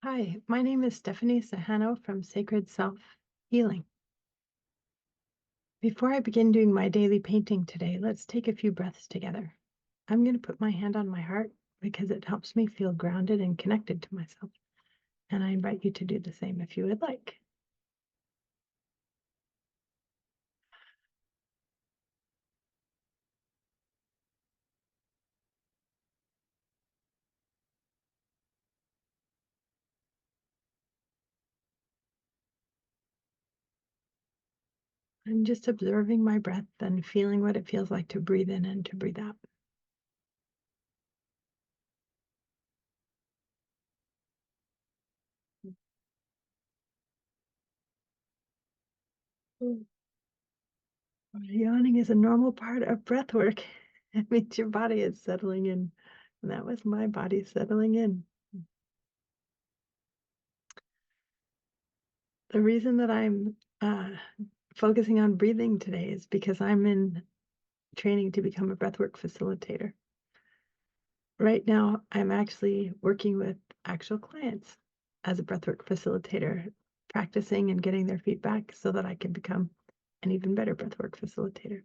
Hi, my name is Stephanie Sahano from Sacred Self Healing. Before I begin doing my daily painting today, let's take a few breaths together. I'm going to put my hand on my heart because it helps me feel grounded and connected to myself. And I invite you to do the same if you would like. I'm just observing my breath and feeling what it feels like to breathe in and to breathe out. Mm. Yawning is a normal part of breath work. It means your body is settling in. And that was my body settling in. The reason that I'm focusing on breathing today is because I'm in training to become a breathwork facilitator. Right now, I'm actually working with actual clients as a breathwork facilitator, practicing and getting their feedback so that I can become an even better breathwork facilitator.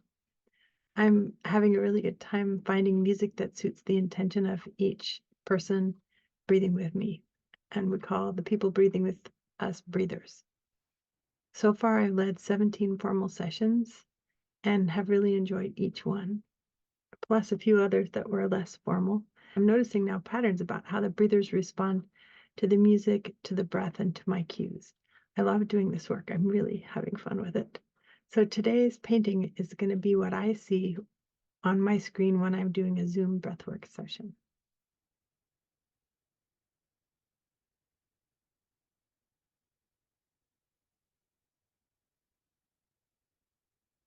I'm having a really good time finding music that suits the intention of each person breathing with me, and we call the people breathing with us breathers. So far, I've led 17 formal sessions and have really enjoyed each one, plus a few others that were less formal. I'm noticing now patterns about how the breathers respond to the music, to the breath, and to my cues. I love doing this work. I'm really having fun with it. So today's painting is going to be what I see on my screen when I'm doing a Zoom breathwork session.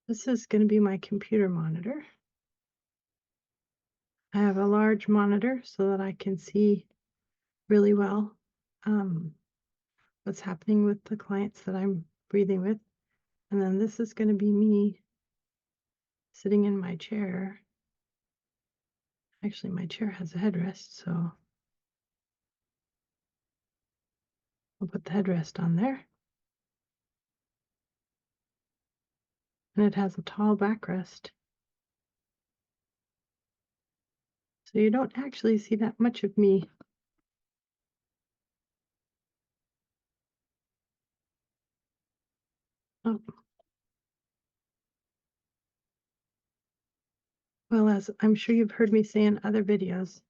This is going to be my computer monitor. I have a large monitor so that I can see really well what's happening with the clients that I'm breathing with. And then this is going to be me sitting in my chair. Actually, my chair has a headrest, so I'll put the headrest on there. And it has a tall backrest. So you don't actually see that much of me. Oh. Well, as I'm sure you've heard me say in other videos,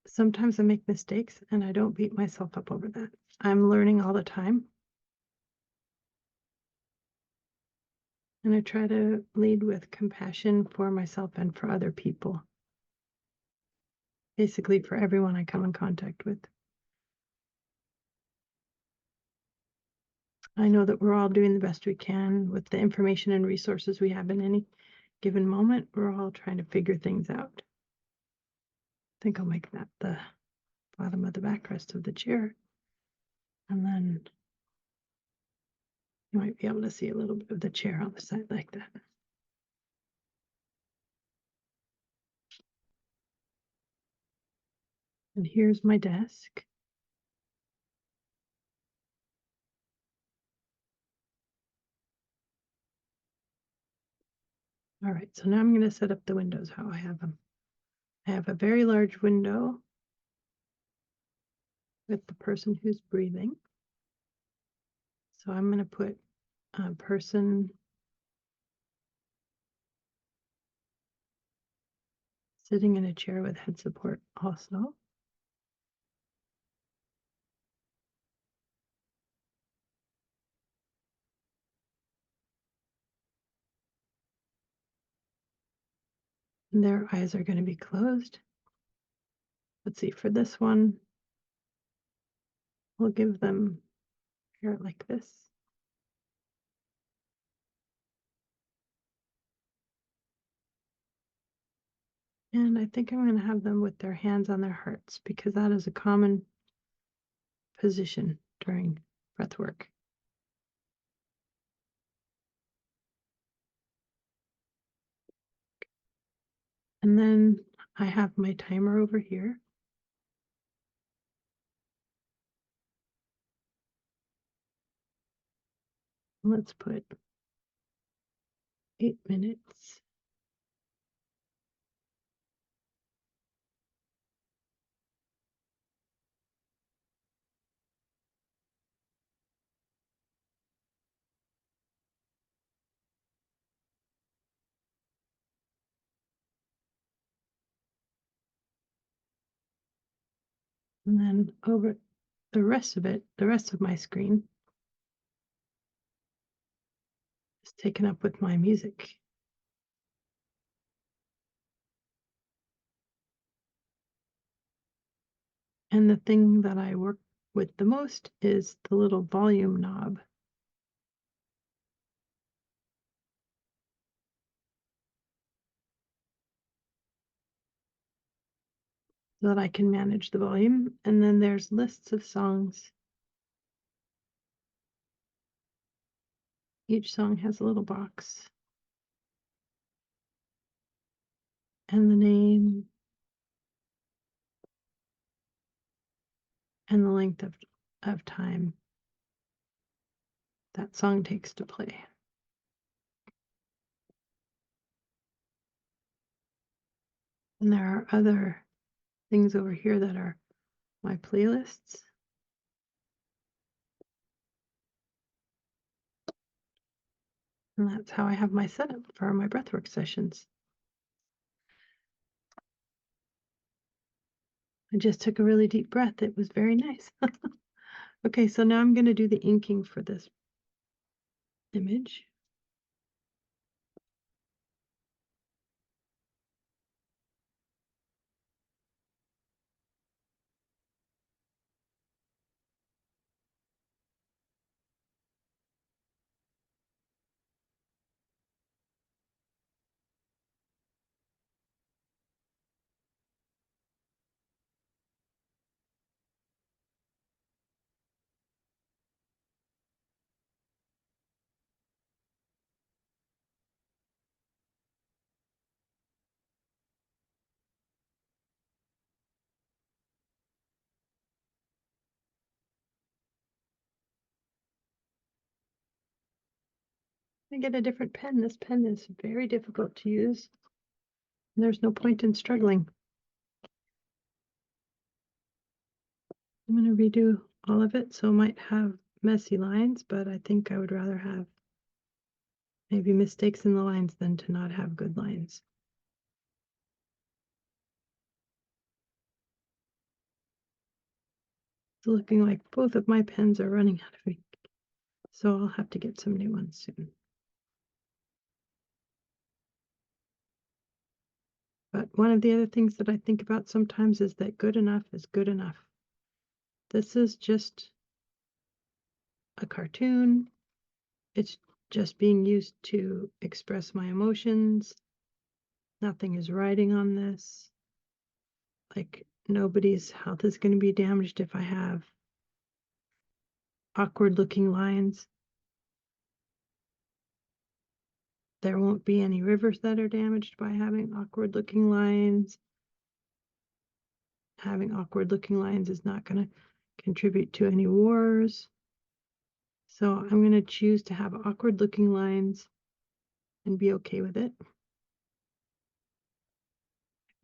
sometimes I make mistakes and I don't beat myself up over that. I'm learning all the time. And I try to lead with compassion for myself and for other people. Basically for everyone I come in contact with. I know that we're all doing the best we can with the information and resources we have in any given moment. We're all trying to figure things out. I think I'll make that the bottom of the backrest of the chair. And then you might be able to see a little bit of the chair on the side like that. And here's my desk. All right, so now I'm going to set up the windows how I have them. I have a very large window with the person who's breathing. So I'm going to put a person sitting in a chair with head support also. And their eyes are going to be closed. Let's see, for this one, we'll give them hair like this. And I think I'm going to have them with their hands on their hearts because that is a common position during breath work. And then I have my timer over here. Let's put 8 minutes. And then over the rest of it, the rest of my screen is taken up with my music. And the thing that I work with the most is the little volume knob. So that I can manage the volume. And then there's lists of songs. Each song has a little box. And the name and the length of time that song takes to play. And there are other things over here that are my playlists. And that's how I have my setup for my breathwork sessions. I just took a really deep breath. It was very nice. Okay, so now I'm going to do the inking for this image. I get a different pen. This pen is very difficult to use. There's no point in struggling. I'm going to redo all of it, so it might have messy lines, but I think I would rather have maybe mistakes in the lines than to not have good lines. It's looking like both of my pens are running out of ink, so I'll have to get some new ones soon. But one of the other things that I think about sometimes is that good enough is good enough. This is just a cartoon. It's just being used to express my emotions. Nothing is writing on this. Like, nobody's health is going to be damaged if I have awkward looking lines. There won't be any rivers that are damaged by having awkward looking lines. Having awkward looking lines is not going to contribute to any wars. So I'm going to choose to have awkward looking lines and be okay with it. I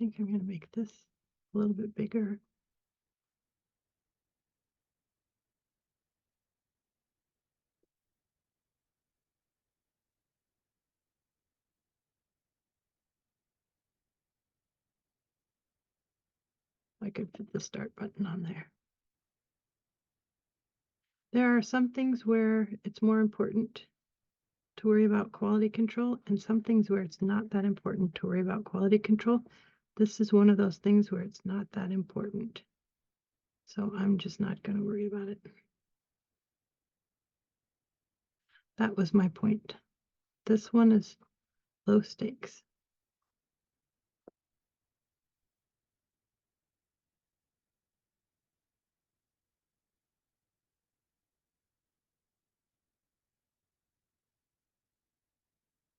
think I'm going to make this a little bit bigger. I could put the start button on there. There are some things where it's more important to worry about quality control and some things where it's not that important to worry about quality control. This is one of those things where it's not that important. So I'm just not going to worry about it. That was my point. This one is low stakes.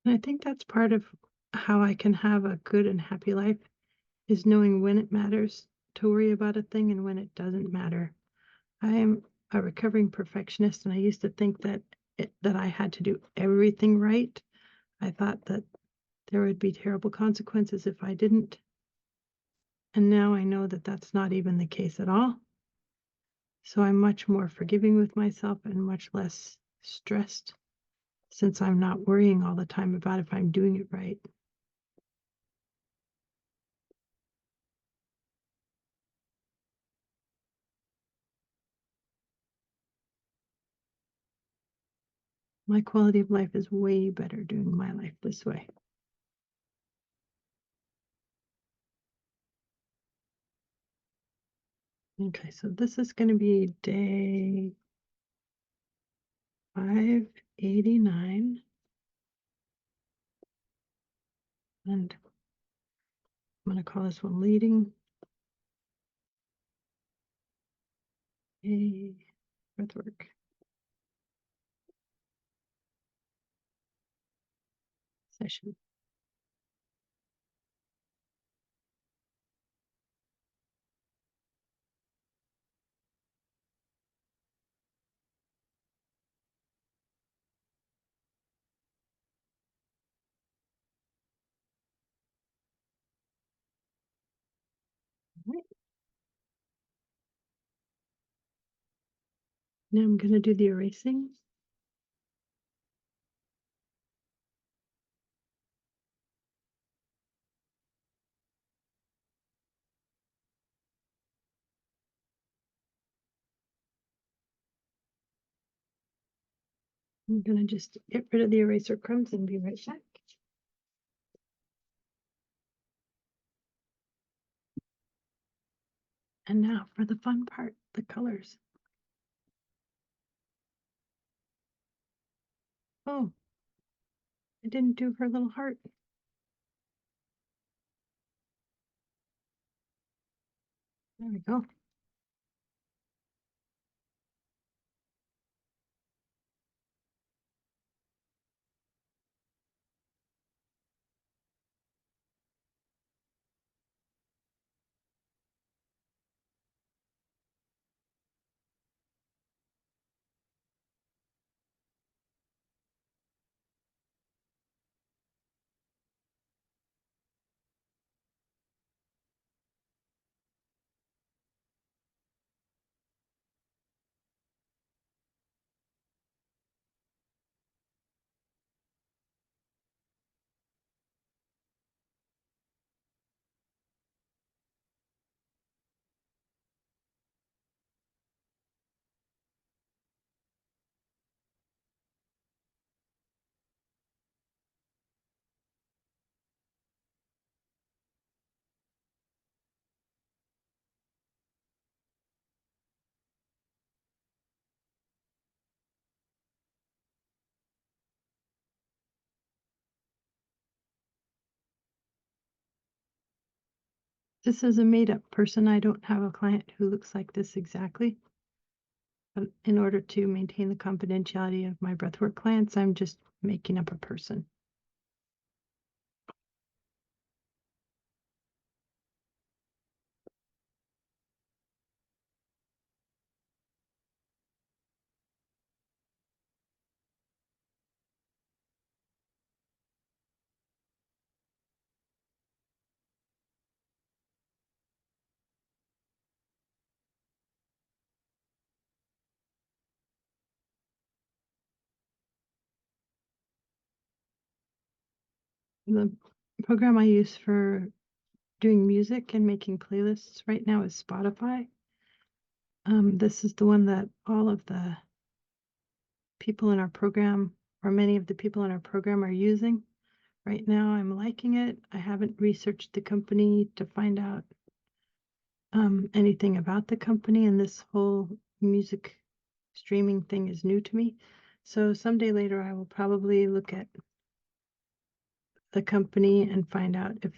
And I think that's part of how I can have a good and happy life is knowing when it matters to worry about a thing and when it doesn't matter. I am a recovering perfectionist, and I used to think that that I had to do everything right. I thought that there would be terrible consequences if I didn't. And now I know that that's not even the case at all. So I'm much more forgiving with myself and much less stressed since I'm not worrying all the time about if I'm doing it right. My quality of life is way better doing my life this way. Okay, so this is going to be day 589. And I'm going to call this one leading a breathwork session. All right. Now I'm going to do the erasing. I'm going to just get rid of the eraser crumbs and be right back. And now for the fun part, the colors. Oh, I didn't do her little heart. There we go. This is a made-up person. I don't have a client who looks like this exactly. But in order to maintain the confidentiality of my breathwork clients, I'm just making up a person. The program I use for doing music and making playlists right now is Spotify. This is the one that all of the people in our program, or many of the people in our program, are using. Right now, I'm liking it. I haven't researched the company to find out anything about the company, and this whole music streaming thing is new to me. So someday later, I will probably look at the company and find out if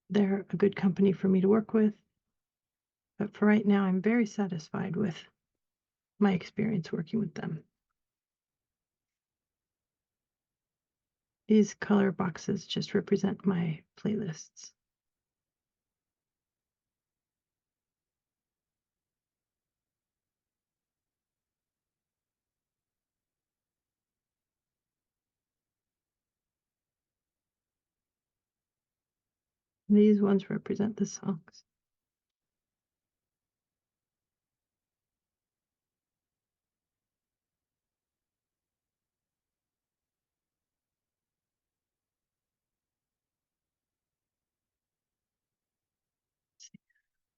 they're a good company for me to work with. But for right now, I'm very satisfied with my experience working with them. These color boxes just represent my playlists. These ones represent the songs.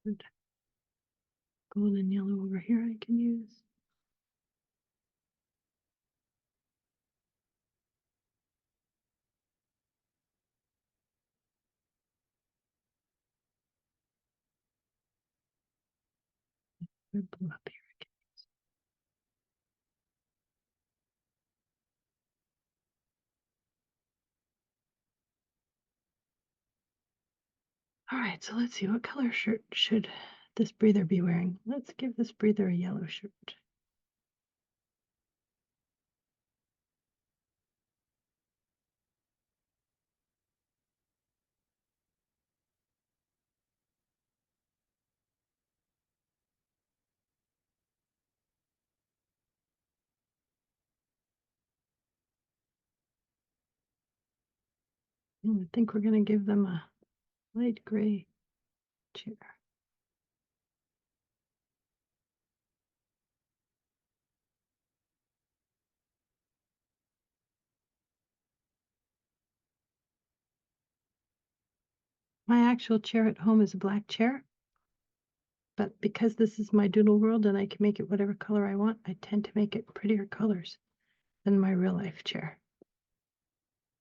Good. Gold and yellow over here I can use. Red, blue up here. All right, so let's see, what color shirt should this breather be wearing? Let's give this breather a yellow shirt. And I think we're going to give them a light gray chair. My actual chair at home is a black chair, but because this is my doodle world and I can make it whatever color I want, I tend to make it prettier colors than my real life chair.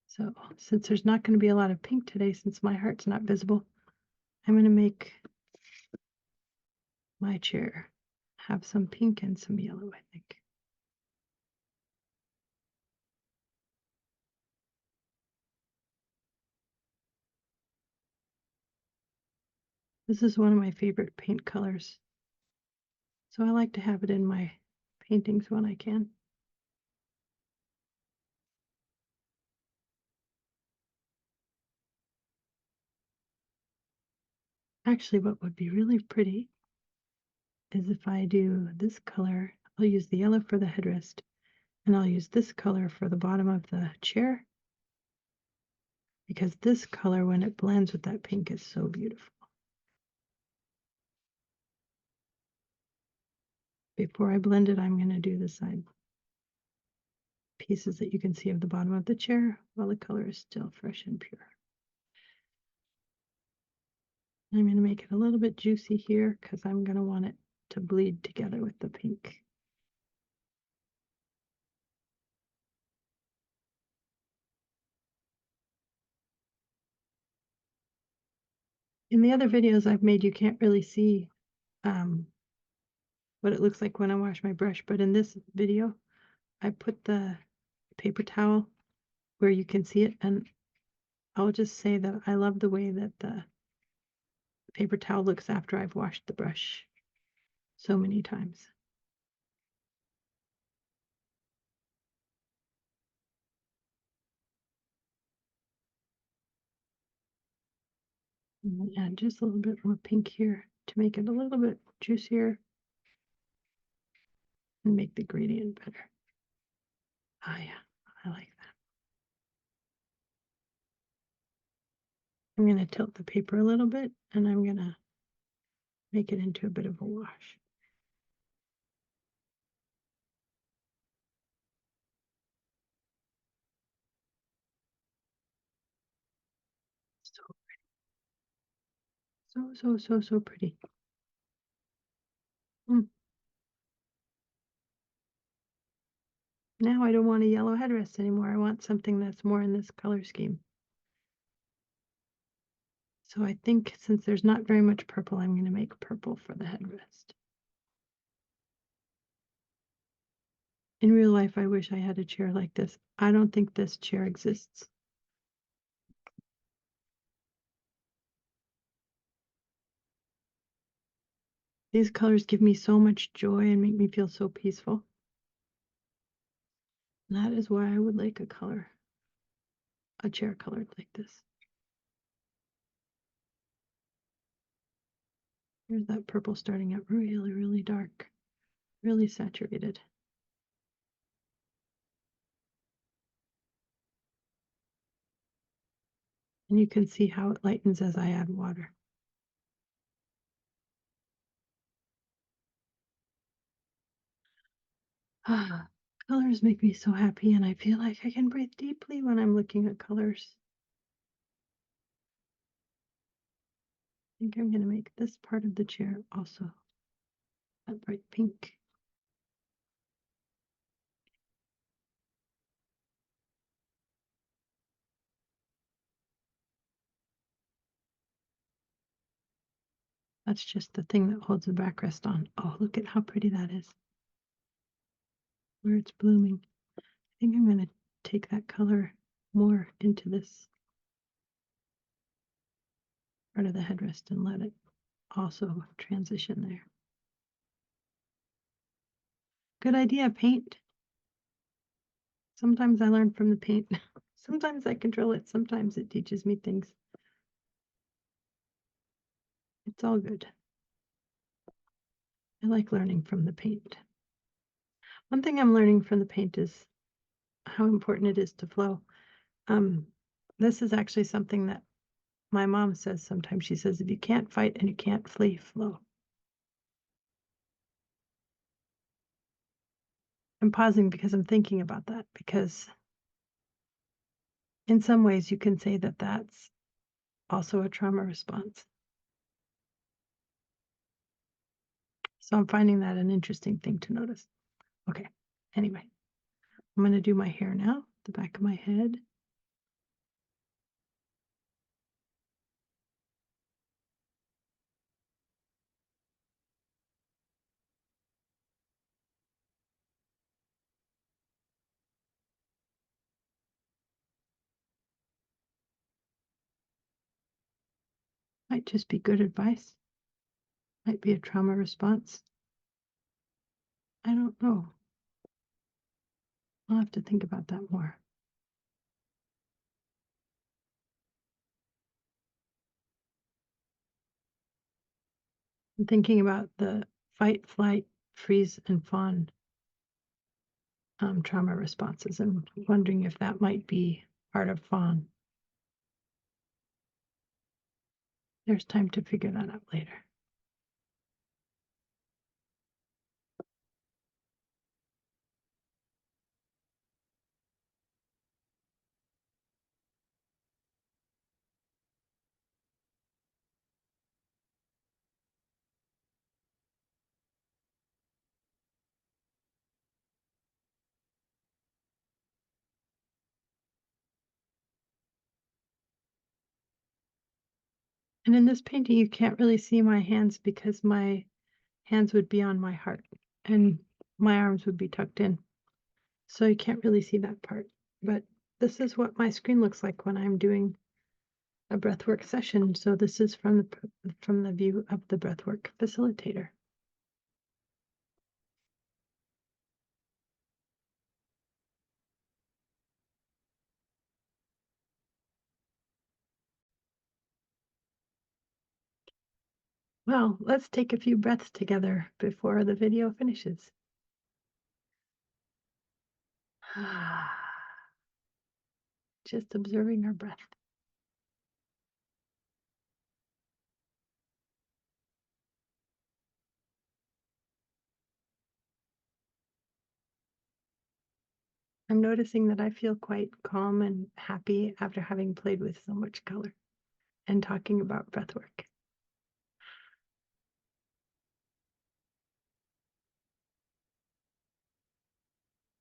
So since there's not going to be a lot of pink today, since my heart's not visible, I'm going to make my chair have some pink and some yellow, I think. This is one of my favorite paint colors, so I like to have it in my paintings when I can. Actually, what would be really pretty is if I do this color. I'll use the yellow for the headrest, and I'll use this color for the bottom of the chair, because this color, when it blends with that pink, is so beautiful. Before I blend it, I'm going to do the side pieces that you can see of the bottom of the chair while the color is still fresh and pure. I'm going to make it a little bit juicy here because I'm going to want it to bleed together with the pink. In the other videos I've made, you can't really see what it looks like when I wash my brush, but in this video, I put the paper towel where you can see it, and I'll just say that I love the way that the paper towel looks after I've washed the brush so many times. And add just a little bit more pink here to make it a little bit juicier and make the gradient better. Oh yeah, I like that. I'm going to tilt the paper a little bit, and I'm going to make it into a bit of a wash. So pretty. Mm. Now I don't want a yellow headrest anymore. I want something that's more in this color scheme. So I think since there's not very much purple, I'm going to make purple for the headrest. In real life, I wish I had a chair like this. I don't think this chair exists. These colors give me so much joy and make me feel so peaceful. And that is why I would like a chair colored like this. Here's that purple starting out really, really dark, really saturated. And you can see how it lightens as I add water. Ah, colors make me so happy, and I feel like I can breathe deeply when I'm looking at colors. I think I'm going to make this part of the chair also a bright pink. That's just the thing that holds the backrest on. Oh, look at how pretty that is. Where it's blooming. I think I'm going to take that color more into this part of the headrest and let it also transition there. Good idea, paint. Sometimes I learn from the paint. Sometimes I control it. Sometimes it teaches me things. It's all good. I like learning from the paint. One thing I'm learning from the paint is how important it is to flow. This is actually something that my mom says sometimes. She says, if you can't fight and you can't flee, flow. I'm pausing because I'm thinking about that, because in some ways you can say that that's also a trauma response. So I'm finding that an interesting thing to notice. Okay, anyway, I'm going to do my hair now, the back of my head. Might just be good advice. Might be a trauma response. I don't know. I'll have to think about that more. I'm thinking about the fight, flight, freeze, and fawn trauma responses, and wondering if that might be part of fawn. There's time to figure that out later. And in this painting, you can't really see my hands because my hands would be on my heart and my arms would be tucked in. So you can't really see that part. But this is what my screen looks like when I'm doing a breathwork session. So this is from the view of the breathwork facilitator. Well, let's take a few breaths together before the video finishes. Just observing our breath. I'm noticing that I feel quite calm and happy after having played with so much color and talking about breathwork.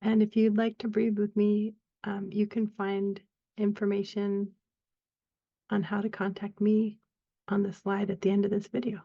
And if you'd like to breathe with me, you can find information on how to contact me on the slide at the end of this video.